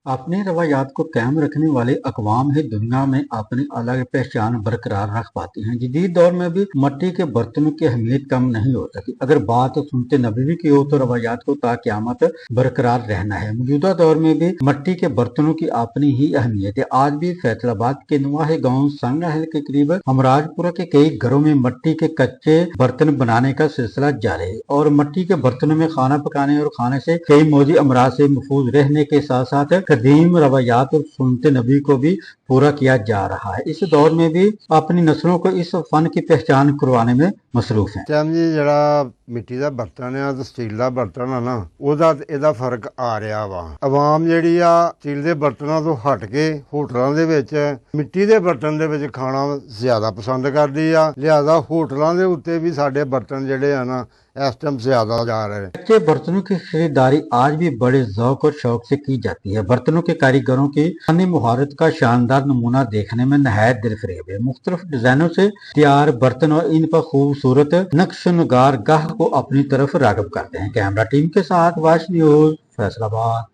अपनी रवायात को कायम रखने वाली अक़वाम ही दुनिया में अपनी अलग पहचान बरकरार रख पाती हैं। जदीद दौर में भी मिट्टी के बर्तनों की अहमियत कम नहीं हो सकी। अगर बात सुन्नत नबवी की हो तो रवायात को ता क़यामत बरकरार रहना है। मौजूदा दौर में भी मिट्टी के बर्तनों की अपनी ही अहमियत है। आज भी फैसलाबाद के नवाहे गाँव संगनहल के करीब हमराजपुरा के कई घरों में मिट्टी के कच्चे बर्तन बनाने का सिलसिला जारी है और मिट्टी के बर्तनों में खाना पकाने और खाने से कई मौजी अमराज से महफूज रहने के साथ साथ कदीम रवायात और सुन्नत नबी को भी पूरा किया जा रहा है। इस दौर में भी अपनी नस्लों को इस फन की पहचान करवाने में मसरूफ है। जी ਜਿਹੜਾ ਮਿੱਟੀ ਦਾ ਬਰਤਨ ਆ ਤੇ ਸਟੀਲ ਦਾ ਬਰਤਨ ਆ ਨਾ ਇਹਦਾ ਫਰਕ ਆ ਰਿਹਾ ਵਾ। ਆਵਾਮ ਜਿਹੜੀ ਆ ਸਟੀਲ ਦੇ ਬਰਤਨਾਂ ਤੋਂ ਹਟ ਕੇ ਹੋਟਲਾਂ ਦੇ ਵਿੱਚ ਮਿੱਟੀ ਦੇ ਬਰਤਨ ਦੇ ਵਿੱਚ ਖਾਣਾ ਜ਼ਿਆਦਾ ਪਸੰਦ ਕਰਦੀ ਆ। ਲਿਹਾਜ਼ਾ ਹੋਟਲਾਂ ਦੇ ਉੱਤੇ ਵੀ ਸਾਡੇ ਬਰਤਨ ਜਿਹੜੇ ਆ ਨਾ इस टाइम ज्यादा जा रहे हैं। कच्चे बर्तनों की खरीदारी आज भी बड़े ज़ौक़ और शौक से की जाती है। बर्तनों के कारीगरों की फनी मुहारत का शानदार नमूना देखने में नहायत दिलफरेब है। मुख्तलिफ डिजाइनों से तैयार बर्तन और इन पर खूबसूरत नक्श नगार गाह को अपनी तरफ राग़िब करते हैं। कैमरा टीम के साथ वाश न्यूज़ फैसलाबाद।